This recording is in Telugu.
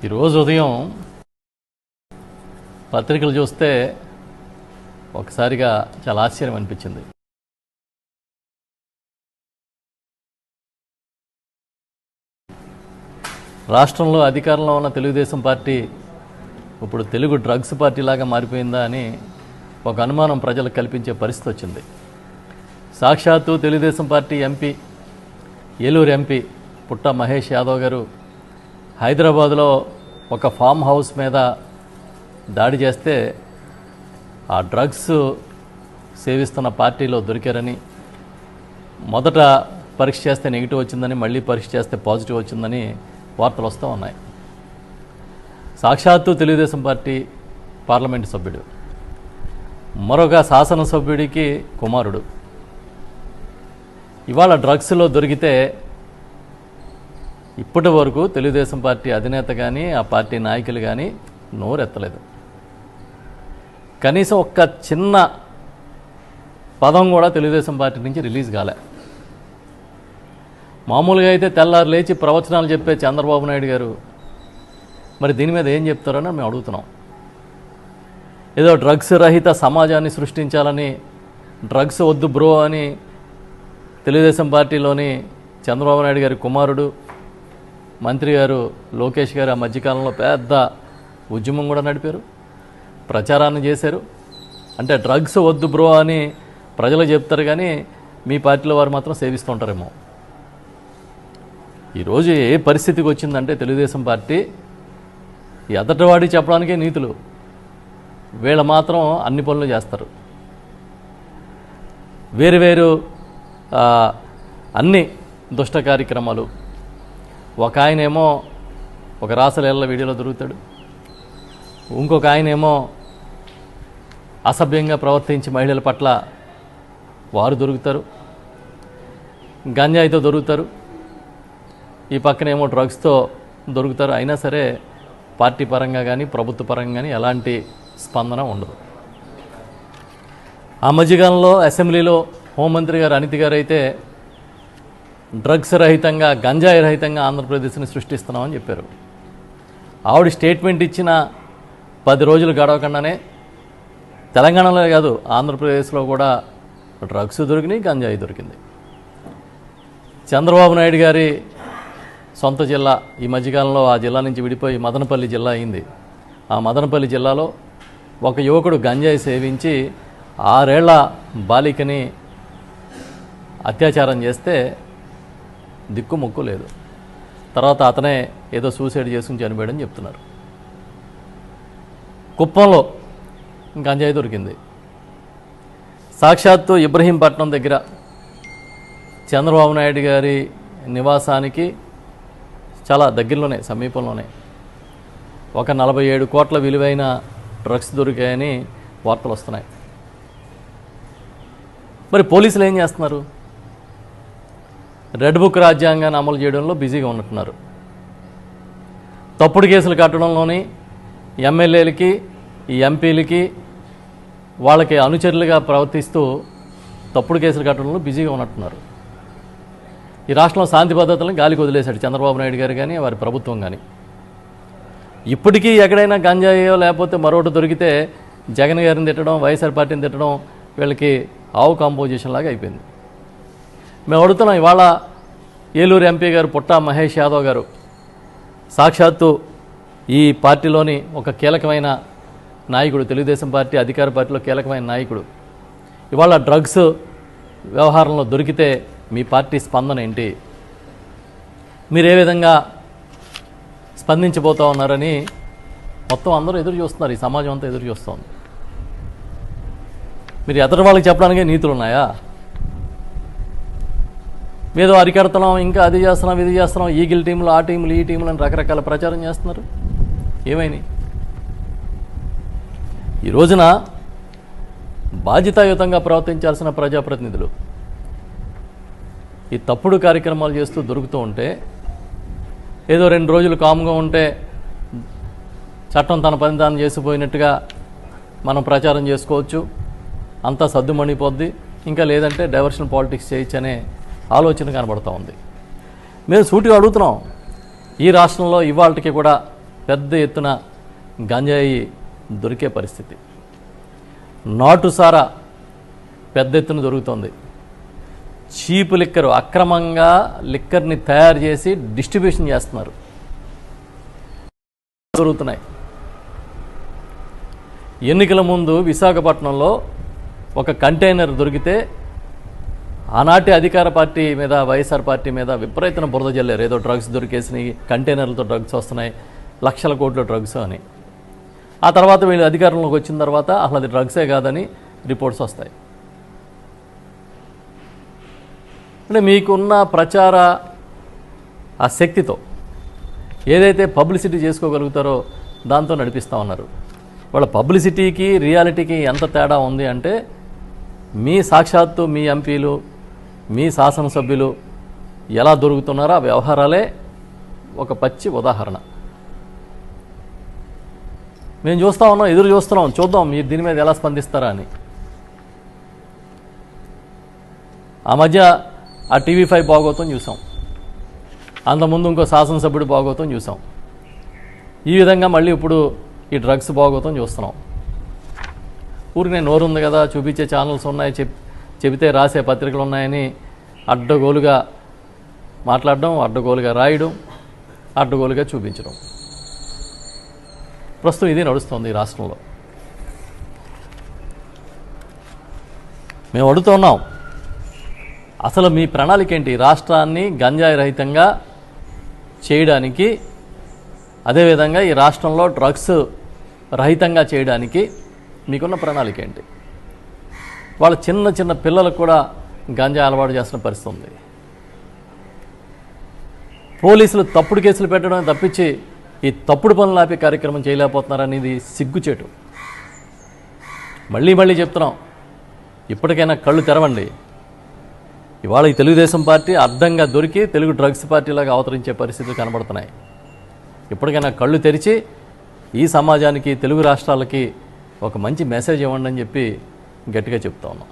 ఈరోజు ఉదయం పత్రికలు చూస్తే ఒకసారిగా చాలా ఆశ్చర్యం అనిపించింది. రాష్ట్రంలో అధికారంలో ఉన్న తెలుగుదేశం పార్టీ ఇప్పుడు తెలుగు డ్రగ్స్ పార్టీలాగా మారిపోయిందా అని ఒక అనుమానం ప్రజలకు కల్పించే పరిస్థితి వచ్చింది. సాక్షాత్తు Telugu Desam party MP, Eluru MP పుట్ట మహేష్ యాదవ్ గారు హైదరాబాదులో ఒక ఫామ్ హౌస్ మీద దాడి చేస్తే ఆ డ్రగ్స్ సేవిస్తున్న పార్టీలో దొరికారని, మొదట పరీక్ష చేస్తే నెగిటివ్ వచ్చిందని, మళ్ళీ పరీక్ష చేస్తే పాజిటివ్ వచ్చిందని వార్తలు వస్తూ ఉన్నాయి. సాక్షాత్తు తెలుగుదేశం పార్టీ పార్లమెంటు సభ్యుడు, మరొక శాసనసభ్యుడికి కుమారుడు ఇవాళ డ్రగ్స్లో దొరికితే ఇప్పటి వరకు తెలుగుదేశం పార్టీ అధినేత కానీ ఆ పార్టీ నాయకులు కానీ నోరెత్తలేదు. కనీసం ఒక్క చిన్న పదం కూడా తెలుగుదేశం పార్టీ నుంచి రిలీజ్ కాలే. మామూలుగా అయితే తెల్లారు లేచి ప్రవచనాలు చెప్పే చంద్రబాబు నాయుడు గారు మరి దీని మీద ఏం చెప్తారని మేము అడుగుతున్నాం. ఏదో డ్రగ్స్ రహిత సమాజాన్ని సృష్టించాలని, డ్రగ్స్ వద్దు బ్రో అని తెలుగుదేశం పార్టీలోని చంద్రబాబు నాయుడు గారి కుమారుడు మంత్రి గారు లోకేష్ గారు ఆ మధ్యకాలంలో పెద్ద ఉద్యమం కూడా నడిపారు, ప్రచారాన్ని చేశారు. అంటే డ్రగ్స్ వద్దు బ్రో అని ప్రజలు చెప్తారు కానీ మీ పార్టీలో వారు మాత్రం సేవిస్తుంటారేమో. ఈరోజు ఏ పరిస్థితికి వచ్చిందంటే తెలుగుదేశం పార్టీ ఎదటివాడి చెప్పడానికే నీతులు, వీళ్ళ మాత్రం అన్ని పనులు చేస్తారు. వేరు అన్ని దుష్ట కార్యక్రమాలు. ఒక ఆయనేమో ఒక రాసలీల వీడియోలో దొరుకుతాడు, ఇంకొక ఆయనేమో అసభ్యంగా ప్రవర్తించి మహిళల పట్ల వారు దొరుకుతారు, గంజాయితో దొరుకుతారు, ఈ పక్కనేమో డ్రగ్స్తో దొరుకుతారు. అయినా సరే పార్టీ పరంగా కానీ ప్రభుత్వ పరంగా కానీ ఎలాంటి స్పందన ఉండదు. ఆ మధ్యకాలంలో అసెంబ్లీలో హోంమంత్రి గారు అనిత గారు అయితే డ్రగ్స్ రహితంగా, గంజాయి రహితంగా ఆంధ్రప్రదేశ్ని సృష్టిస్తున్నామని చెప్పారు. ఆవిడ స్టేట్మెంట్ ఇచ్చిన 10 రోజులు గడవకుండానే తెలంగాణలో కాదు ఆంధ్రప్రదేశ్లో కూడా డ్రగ్స్ దొరికినాయి, గంజాయి దొరికింది. చంద్రబాబు నాయుడు గారి సొంత జిల్లా ఈ మధ్యకాలంలో ఆ జిల్లా నుంచి విడిపోయి మదనపల్లి జిల్లా అయింది. ఆ మదనపల్లి జిల్లాలో ఒక యువకుడు గంజాయి సేవించి 6 ఏళ్ల బాలికని అత్యాచారం చేస్తే దిక్కు మొక్కు లేదు. తర్వాత అతనే ఏదో సూసైడ్ చేసుకుని చనిపోయాడని చెప్తున్నారు. కుప్పంలో గంజాయి దొరికింది. సాక్షాత్తు ఇబ్రహీంపట్నం దగ్గర చంద్రబాబు నాయుడు గారి నివాసానికి చాలా దగ్గరలోనే, సమీపంలోనే ఒక 47 కోట్ల విలువైన డ్రగ్స్ దొరికాయని వార్తలు వస్తున్నాయి. మరి పోలీసులు ఏం చేస్తున్నారు? రెడ్ బుక్ రాజ్యాంగాన్ని అమలు చేయడంలో బిజీగా ఉన్నట్టున్నారు. తప్పుడు కేసులు కట్టడంలోని ఎమ్మెల్యేలకి, ఈ ఎంపీలకి, వాళ్ళకి అనుచరులుగా ప్రవర్తిస్తూ తప్పుడు కేసులు కట్టడంలో బిజీగా ఉన్నట్టున్నారు. ఈ రాష్ట్రంలో శాంతి భద్రతలను గాలికి వదిలేశాడు చంద్రబాబు నాయుడు గారు కానీ వారి ప్రభుత్వం కానీ. ఇప్పటికీ ఎక్కడైనా గంజాయో లేకపోతే మరొకటి దొరికితే జగన్ గారిని తిట్టడం, వైఎస్ఆర్ పార్టీని తిట్టడం వీళ్ళకి ఆవు కాంపోజిషన్ లాగా అయిపోయింది. మేము అడుగుతున్నాం, ఇవాళ ఏలూరు ఎంపీ గారు పుట్ట మహేష్ యాదవ్ గారు సాక్షాత్తు ఈ పార్టీలోని ఒక కీలకమైన నాయకుడు, తెలుగుదేశం పార్టీ అధికార పార్టీలో కీలకమైన నాయకుడు, ఇవాళ డ్రగ్స్ వ్యవహారంలో దొరికితే మీ పార్టీ స్పందన ఏంటి? మీరు ఏ విధంగా స్పందించబోతూ ఉన్నారని మొత్తం అందరూ ఎదురు చూస్తున్నారు. ఈ సమాజం అంతా ఎదురు చూస్తుంది. మీరు ఎదురు వాళ్ళకి చెప్పడానికే నీతులు ఉన్నాయా? ఏదో అరికడుతున్నాం, ఇంకా అది చేస్తున్నాం, ఇది చేస్తున్నాం, ఈగిల్ టీములు, ఆ టీములు, ఈ టీములు అని రకరకాల ప్రచారం చేస్తున్నారు. ఏమైనాయి? ఈ రోజున బాధ్యతాయుతంగా ప్రవర్తించాల్సిన ప్రజాప్రతినిధులు ఈ తప్పుడు కార్యక్రమాలు చేస్తూ దొరుకుతూ ఉంటే, ఏదో 2 రోజులు కామ్గా ఉంటే చట్టం తన పని తాను చేసిపోయినట్టుగా మనం ప్రచారం చేసుకోవచ్చు, అంతా సద్దుమణిపోద్ది, ఇంకా లేదంటే డైవర్షన్ పాలిటిక్స్ చేయొచ్చు అనే ఆలోచన కనబడుతూ ఉంది. మేము సూటిగా అడుగుతున్నాం, ఈ రాష్ట్రంలో ఇవాళకి కూడా పెద్ద ఎత్తున గంజాయి దొరికే పరిస్థితి. నాటుసారా పెద్ద ఎత్తున దొరుకుతుంది. చీపు లిక్కర్, అక్రమంగా లిక్కర్ని తయారు చేసి డిస్ట్రిబ్యూషన్ చేస్తున్నారు, దొరుకుతున్నాయి. ఎన్నికల ముందు విశాఖపట్నంలో ఒక కంటైనర్ దొరికితే ఆనాటి అధికార పార్టీ మీద, వైఎస్ఆర్ పార్టీ మీద విపరీతమైన బురద జల్లారు. ఏదో డ్రగ్స్ దొరికేసినాయి, కంటైనర్లతో డ్రగ్స్ వస్తున్నాయి, లక్షల కోట్ల డ్రగ్స్ అని. ఆ తర్వాత వీళ్ళు అధికారంలోకి వచ్చిన తర్వాత అసలు అది డ్రగ్సే కాదని రిపోర్ట్స్ వస్తాయి. అంటే మీకున్న ప్రచార ఆ శక్తితో ఏదైతే పబ్లిసిటీ చేసుకోగలుగుతారో దాంతో నడిపిస్తూ ఉన్నారు. వాళ్ళ పబ్లిసిటీకి రియాలిటీకి ఎంత తేడా ఉంది అంటే, మీ సాక్షాత్తు మీ ఎంపీలు, మీ శాసనసభ్యులు ఎలా దొరుకుతున్నారో ఆ వ్యవహారాలే ఒక పచ్చి ఉదాహరణ. మేము చూస్తూ ఉన్నాం, ఎదురు చూస్తున్నాం, చూద్దాం మీరు దీని మీద ఎలా స్పందిస్తారా అని. ఆ మధ్య ఆ TV5 బాగోతం చూసాం, అంతకుముందు ఇంకో శాసనసభ్యుడు బాగోతం చూసాం. ఈ విధంగా మళ్ళీ ఇప్పుడు ఈ డ్రగ్స్ బాగోతం చూస్తున్నాం. ఊరికి నోరు ఉంది కదా, చూపించే ఛానల్స్ ఉన్నాయి, చెబితే రాసే పత్రికలు ఉన్నాయని అడ్డగోలుగా మాట్లాడడం, అడ్డగోలుగా రాయడం, అడ్డగోలుగా చూపించడం. ప్రస్తుతం ఇది నడుస్తుంది ఈ రాష్ట్రంలో. మేము అడుగుతున్నాం, అసలు మీ ప్రణాళిక ఏంటి? రాష్ట్రాన్ని గంజాయి రహితంగా చేయడానికి, అదేవిధంగా ఈ రాష్ట్రంలో డ్రగ్స్ రహితంగా చేయడానికి మీకున్న ప్రణాళిక ఏంటి? వాళ్ళ చిన్న చిన్న పిల్లలకు కూడా గంజాయి అలవాటు చేస్తున్న పరిస్థితి ఉంది. పోలీసులు తప్పుడు కేసులు పెట్టడం తప్పించి ఈ తప్పుడు పనులు ఆపే కార్యక్రమం చేయలేకపోతున్నారనేది సిగ్గుచేటు. మళ్ళీ మళ్ళీ చెప్తున్నాం, ఇప్పటికైనా కళ్ళు తెరవండి. ఇవాళ ఈ తెలుగుదేశం పార్టీ అడ్డంగా దొరికి తెలుగు డ్రగ్స్ పార్టీలాగా అవతరించే పరిస్థితులు కనబడుతున్నాయి. ఇప్పటికైనా కళ్ళు తెరిచి ఈ సమాజానికి, తెలుగు రాష్ట్రాలకి ఒక మంచి మెసేజ్ ఇవ్వండి అని చెప్పి గట్టిగా చెప్తా ఉన్నాం.